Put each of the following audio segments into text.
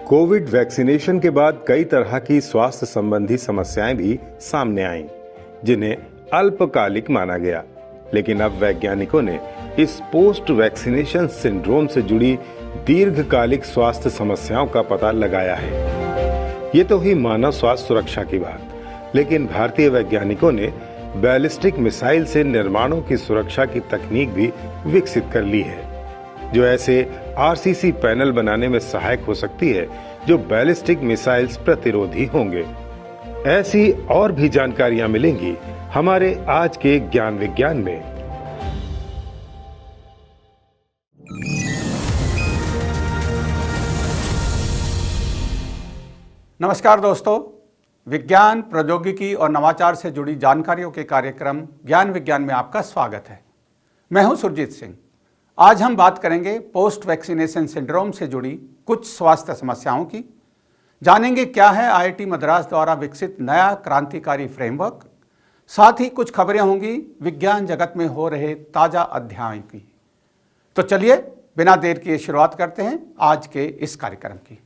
Covid vaccination के बाद कई तरह की स्वास्थ्य संबंधी समस्याएं भी सामने आईं, जिन्हें अल्पकालिक माना गया। लेकिन अब वैज्ञानिकों ने इस पोस्ट वैक्सीनेशन सिंड्रोम से जुड़ी दीर्घकालिक स्वास्थ्य समस्याओं का पता लगाया है। ये तो हुई मानव स्वास्थ्य सुरक्षा की बात, लेकिन भारतीय वैज्ञानिकों ने बैलिस्टिक मिसाइल से निर्माणों की सुरक्षा की तकनीक भी विकसित कर ली है, जो ऐसे आरसीसी पैनल बनाने में सहायक हो सकती है जो बैलिस्टिक मिसाइल्स प्रतिरोधी होंगे। ऐसी और भी जानकारियां मिलेंगी हमारे आज के ज्ञान विज्ञान में। नमस्कार दोस्तों, विज्ञान, प्रौद्योगिकी और नवाचार से जुड़ी जानकारियों के कार्यक्रम ज्ञान विज्ञान में आपका स्वागत है। मैं हूं सुरजीत सिंह। आज हम बात करेंगे पोस्ट वैक्सीनेशन सिंड्रोम से जुड़ी कुछ स्वास्थ्य समस्याओं की। जानेंगे क्या है आईआईटी मद्रास द्वारा विकसित नया क्रांतिकारी फ्रेमवर्क। साथ ही कुछ खबरें होंगी विज्ञान जगत में हो रहे ताजा अध्यायों की। तो चलिए बिना देर किए शुरुआत करते हैं आज के इस कार्यक्रम की।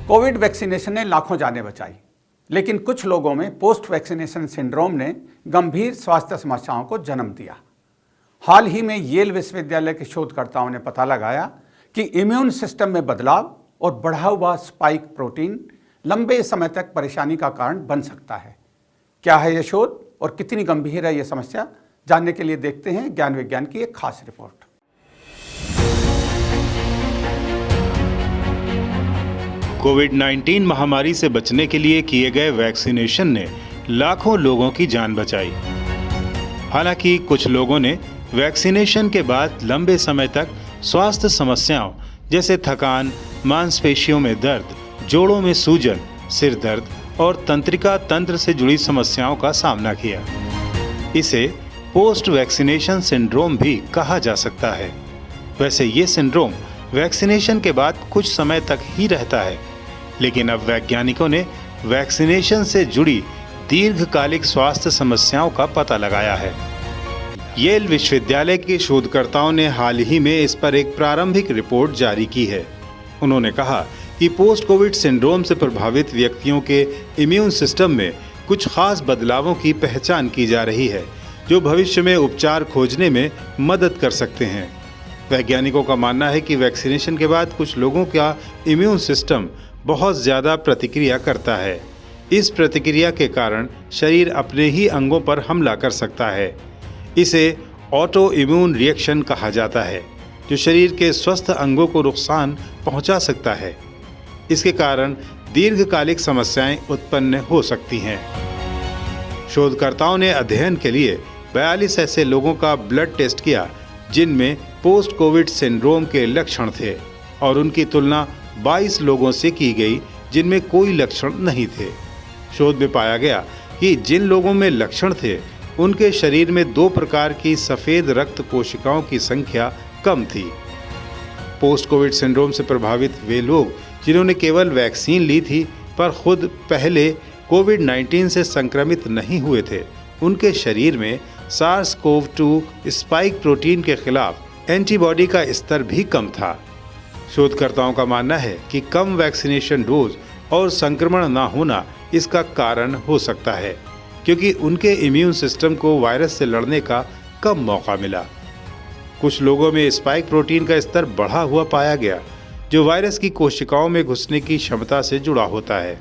कोविड वैक्सीनेशन ने लाखों जानें बचाई, लेकिन कुछ लोगों में पोस्ट वैक्सीनेशन सिंड्रोम ने गंभीर स्वास्थ्य समस्याओं को जन्म दिया। हाल ही में येल विश्वविद्यालय के शोधकर्ताओं ने पता लगाया कि इम्यून सिस्टम में बदलाव और बढ़ा हुआ स्पाइक प्रोटीन लंबे समय तक परेशानी का कारण बन सकता है। क्या है यह शोध और कितनी गंभीर है यह समस्या, जानने के लिए देखते हैं ज्ञान विज्ञान की एक खास रिपोर्ट। कोविड-19 महामारी से बचने के लिए किए गए वैक्सीनेशन ने लाखों लोगों की जान बचाई। हालांकि कुछ लोगों ने वैक्सीनेशन के बाद लंबे समय तक स्वास्थ्य समस्याओं जैसे थकान, मांसपेशियों में दर्द, जोड़ों में सूजन, सिर दर्द और तंत्रिका तंत्र से जुड़ी समस्याओं का सामना किया। इसे पोस्ट वैक्सीनेशन सिंड्रोम भी कहा जा सकता है। वैसे ये सिंड्रोम वैक्सीनेशन के बाद कुछ समय तक ही रहता है, लेकिन अब वैज्ञानिकों ने वैक्सीनेशन से जुड़ी दीर्घकालिक स्वास्थ्य समस्याओं का पता लगाया है। येल विश्वविद्यालय के शोधकर्ताओं ने हाल ही में इस पर एक प्रारंभिक रिपोर्ट जारी की है। उन्होंने कहा कि पोस्ट कोविड सिंड्रोम से प्रभावित व्यक्तियों के इम्यून सिस्टम में कुछ खास बदलावों की पहचान की जा रही है, जो भविष्य में उपचार खोजने में मदद कर सकते हैं। वैज्ञानिकों का मानना है कि वैक्सीनेशन के बाद कुछ लोगों का इम्यून सिस्टम बहुत ज़्यादा प्रतिक्रिया करता है। इस प्रतिक्रिया के कारण शरीर अपने ही अंगों पर हमला कर सकता है। इसे ऑटो इम्यून रिएक्शन कहा जाता है, जो शरीर के स्वस्थ अंगों को नुकसान पहुंचा सकता है। इसके कारण दीर्घकालिक समस्याएं उत्पन्न हो सकती हैं। शोधकर्ताओं ने अध्ययन के लिए 42 ऐसे लोगों का ब्लड टेस्ट किया जिनमें पोस्ट कोविड सिंड्रोम के लक्षण थे, और उनकी तुलना 22 लोगों से की गई जिनमें कोई लक्षण नहीं थे। शोध में पाया गया कि जिन लोगों में लक्षण थे उनके शरीर में 2 प्रकार की सफ़ेद रक्त कोशिकाओं की संख्या कम थी। पोस्ट कोविड सिंड्रोम से प्रभावित वे लोग जिन्होंने केवल वैक्सीन ली थी पर खुद पहले कोविड-19 से संक्रमित नहीं हुए थे, उनके शरीर में SARS-CoV-2 स्पाइक प्रोटीन के खिलाफ एंटीबॉडी का स्तर भी कम था। शोधकर्ताओं का मानना है कि कम वैक्सीनेशन डोज और संक्रमण न होना इसका कारण हो सकता है, क्योंकि उनके इम्यून सिस्टम को वायरस से लड़ने का कम मौका मिला। कुछ लोगों में स्पाइक प्रोटीन का स्तर बढ़ा हुआ पाया गया, जो वायरस की कोशिकाओं में घुसने की क्षमता से जुड़ा होता है।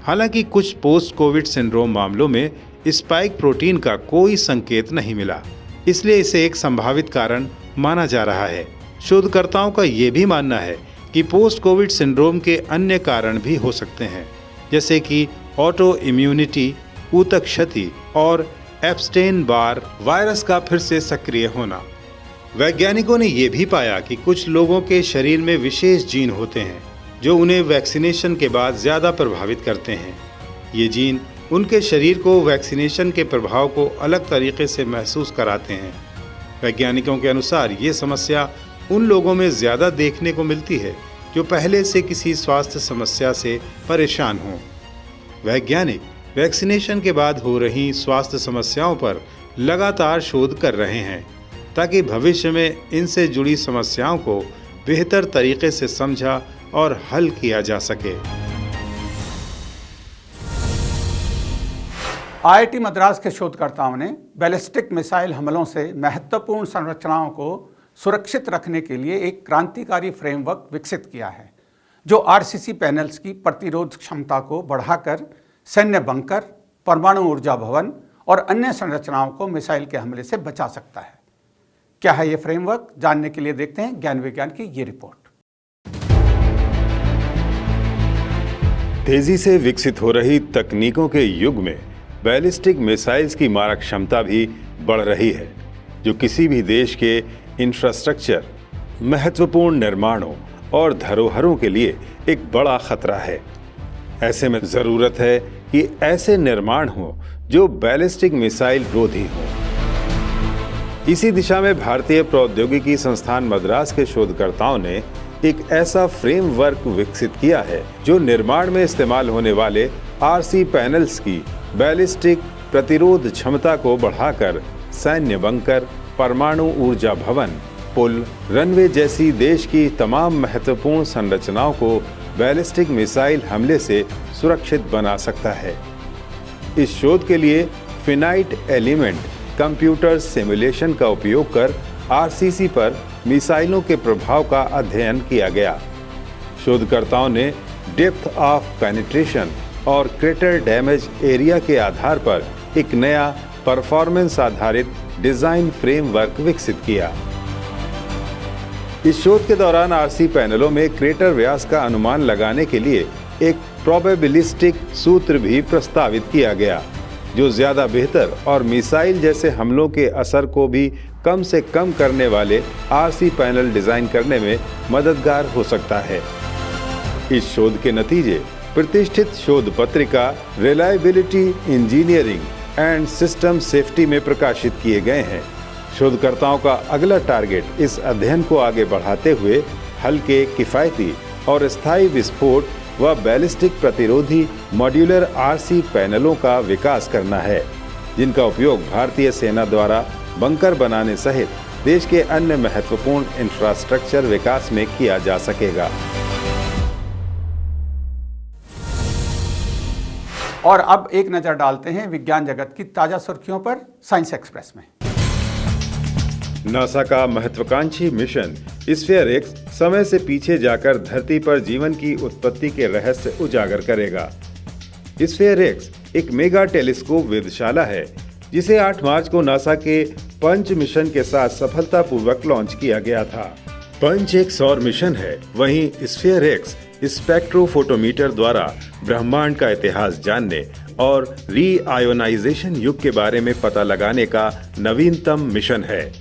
हालांकि कुछ पोस्ट कोविड सिंड्रोम मामलों में स्पाइक प्रोटीन का कोई संकेत नहीं मिला, इसलिए इसे एक संभावित कारण माना जा रहा है। शोधकर्ताओं का ये भी मानना है कि पोस्ट कोविड सिंड्रोम के अन्य कारण भी हो सकते हैं, जैसे कि ऑटो इम्यूनिटी, ऊतक क्षति और एप्स्टेन बार वायरस का फिर से सक्रिय होना। वैज्ञानिकों ने यह भी पाया कि कुछ लोगों के शरीर में विशेष जीन होते हैं जो उन्हें वैक्सीनेशन के बाद ज़्यादा प्रभावित करते हैं। ये जीन उनके शरीर को वैक्सीनेशन के प्रभाव को अलग तरीके से महसूस कराते हैं। वैज्ञानिकों के अनुसार ये समस्या उन लोगों में ज़्यादा देखने को मिलती है जो पहले से किसी स्वास्थ्य समस्या से परेशान हों। वैज्ञानिक वैक्सीनेशन के बाद हो रही स्वास्थ्य समस्याओं पर लगातार शोध कर रहे हैं, ताकि भविष्य में इनसे जुड़ी समस्याओं को बेहतर तरीके से समझा और हल किया जा सके। आईआईटी मद्रास के शोधकर्ताओं ने बैलिस्टिक मिसाइल हमलों से महत्वपूर्ण संरचनाओं को सुरक्षित रखने के लिए एक क्रांतिकारी फ्रेमवर्क विकसित किया है, जो आरसीसी पैनल्स की प्रतिरोध क्षमता को बढ़ाकर सैन्य बंकर, परमाणु ऊर्जा भवन और अन्य संरचनाओं को मिसाइल के हमले से बचा सकता है। क्या है ये फ्रेमवर्क? जानने के लिए देखते हैं ज्ञान विज्ञान की ये रिपोर्ट। तेजी से विकसित हो रही तकनीकों के युग में बैलिस्टिक मिसाइल्स की मारक क्षमता भी बढ़ रही है, जो किसी भी देश के इंफ्रास्ट्रक्चर, महत्वपूर्ण निर्माणों और धरोहरों के लिए एक बड़ा खतरा है। ऐसे में जरूरत है कि ऐसे निर्माण हो जो बैलिस्टिक मिसाइल रोधी हो। इसी दिशा में भारतीय प्रौद्योगिकी संस्थान मद्रास के शोधकर्ताओं ने एक ऐसा फ्रेमवर्क विकसित किया है जो निर्माण में इस्तेमाल होने वाले आरसी पैनल्स की बैलिस्टिक प्रतिरोध क्षमता को बढ़ाकर सैन्य बंकर, परमाणु ऊर्जा भवन, पुल, रनवे जैसी देश की तमाम महत्वपूर्ण संरचनाओं को बैलिस्टिक मिसाइल हमले से सुरक्षित बना सकता है। इस शोध के लिए फिनाइट एलिमेंट कंप्यूटर सिमुलेशन का उपयोग कर आरसीसी पर मिसाइलों के प्रभाव का अध्ययन किया गया। शोधकर्ताओं ने डेप्थ ऑफ पेनिट्रेशन और क्रेटर डैमेज एरिया के आधार पर एक नया परफॉर्मेंस आधारित डिजाइन फ्रेमवर्क विकसित किया। इस शोध के दौरान आरसी पैनलों में क्रेटर व्यास का अनुमान लगाने के लिए एक प्रोबेबिलिस्टिक सूत्र भी प्रस्तावित किया गया, जो ज्यादा बेहतर और मिसाइल जैसे हमलों के असर को भी कम से कम करने वाले आरसी पैनल डिजाइन करने में मददगार हो सकता है। इस शोध के नतीजे प्रतिष्ठित शोध पत्रिका reliability engineering and system safety में प्रकाशित किए गए हैं। शोधकर्ताओं का अगला टारगेट इस अध्ययन को आगे बढ़ाते हुए हल्के, किफायती और स्थायी विस्फोट व बैलिस्टिक प्रतिरोधी मॉड्यूलर आरसी पैनलों का विकास करना है, जिनका उपयोग भारतीय सेना द्वारा बंकर बनाने सहित देश के अन्य महत्वपूर्ण इंफ्रास्ट्रक्चर विकास में किया जा सकेगा। और अब एक नजर डालते हैं विज्ञान जगत की ताजा सुर्खियों पर साइंस एक्सप्रेस में। नासा का महत्वाकांक्षी मिशन स्फीयर एक्स समय से पीछे जाकर धरती पर जीवन की उत्पत्ति के रहस्य उजागर करेगा। स्फीयर एक्स एक मेगा टेलीस्कोप वेधशाला है, जिसे 8 मार्च को नासा के पंच मिशन के साथ सफलतापूर्वक लॉन्च किया गया था। पंच एक सौर मिशन है, वहीं स्फीयर एक्स स्पेक्ट्रोफोटोमीटर द्वारा ब्रह्मांड का इतिहास जानने और रीआयोनाइजेशन युग के बारे में पता लगाने का नवीनतम मिशन है,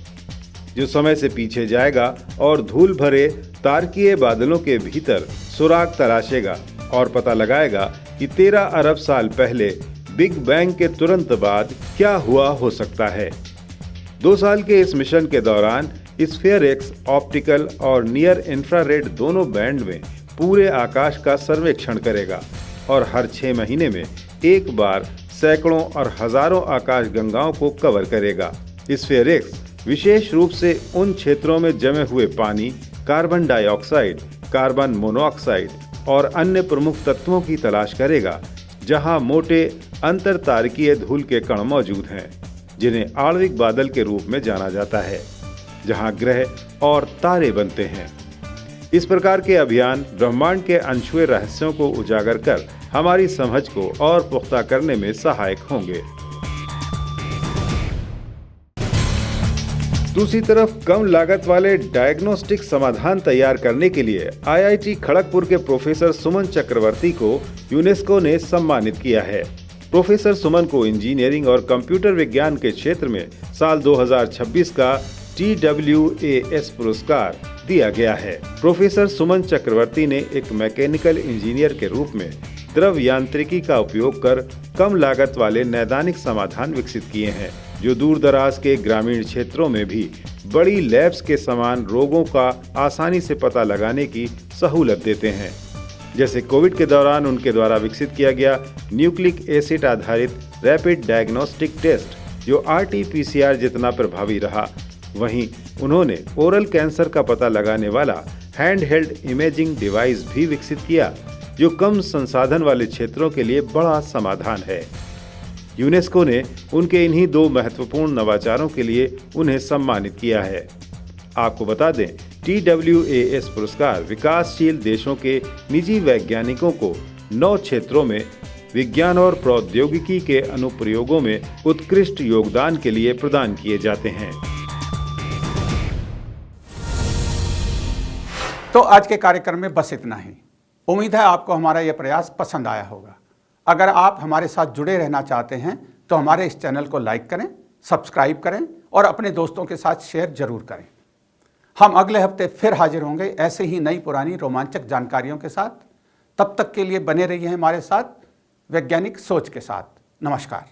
जो समय से पीछे जाएगा और धूल भरे तारकीय बादलों के भीतर सुराग तलाशेगा और पता लगाएगा कि 13 अरब साल पहले बिग बैंग के तुरंत बाद क्या हुआ हो सकता है। 2 साल के इस मिशन के दौरान स्फीयर एक्स ऑप्टिकल और नियर इंफ्रारेड दोनों बैंड में पूरे आकाश का सर्वेक्षण करेगा और हर 6 महीने में एक बार सैकड़ों और हजारों आकाश गंगाओं को कवर करेगा। स्फीयर एक्स विशेष रूप से उन क्षेत्रों में जमे हुए पानी, कार्बन डाइऑक्साइड, कार्बन मोनोऑक्साइड और अन्य प्रमुख तत्वों की तलाश करेगा, जहां मोटे अंतरतारकीय धूल के कण मौजूद हैं, जिन्हें आणविक बादल के रूप में जाना जाता है, जहां ग्रह और तारे बनते हैं। इस प्रकार के अभियान ब्रह्मांड के अनछुए रहस्यों को उजागर कर हमारी समझ को और पुख्ता करने में सहायक होंगे। दूसरी तरफ कम लागत वाले डायग्नोस्टिक समाधान तैयार करने के लिए आईआईटी खड़गपुर के प्रोफेसर सुमन चक्रवर्ती को यूनेस्को ने सम्मानित किया है। प्रोफेसर सुमन को इंजीनियरिंग और कंप्यूटर विज्ञान के क्षेत्र में साल 2026 का TWAS पुरस्कार दिया गया है। प्रोफेसर सुमन चक्रवर्ती ने एक मैकेनिकल इंजीनियर के रूप में द्रव यांत्रिकी का उपयोग कर कम लागत वाले नैदानिक समाधान विकसित किए हैं, जो दूर दराज के ग्रामीण क्षेत्रों में भी बड़ी लैब्स के समान रोगों का आसानी से पता लगाने की सहूलत देते हैं। जैसे कोविड के दौरान उनके द्वारा विकसित किया गया न्यूक्लिक एसिड आधारित रैपिड डायग्नोस्टिक टेस्ट, जो RT-PCR जितना प्रभावी रहा। वहीं उन्होंने ओरल कैंसर का पता लगाने वाला हैंड हेल्ड इमेजिंग डिवाइस भी विकसित किया, जो कम संसाधन वाले क्षेत्रों के लिए बड़ा समाधान है। यूनेस्को ने उनके इन्हीं 2 महत्वपूर्ण नवाचारों के लिए उन्हें सम्मानित किया है। आपको बता दें, TWAS पुरस्कार विकासशील देशों के निजी वैज्ञानिकों को 9 क्षेत्रों में विज्ञान और प्रौद्योगिकी के अनुप्रयोगों में उत्कृष्ट योगदान के लिए प्रदान किए जाते हैं। तो आज के कार्यक्रम में बस इतना ही। उम्मीद है आपको हमारा यह प्रयास पसंद आया होगा। अगर आप हमारे साथ जुड़े रहना चाहते हैं तो हमारे इस चैनल को लाइक करें, सब्सक्राइब करें और अपने दोस्तों के साथ शेयर जरूर करें। हम अगले हफ्ते फिर हाजिर होंगे ऐसे ही नई पुरानी रोमांचक जानकारियों के साथ। तब तक के लिए बने रहिए हमारे साथ वैज्ञानिक सोच के साथ। नमस्कार।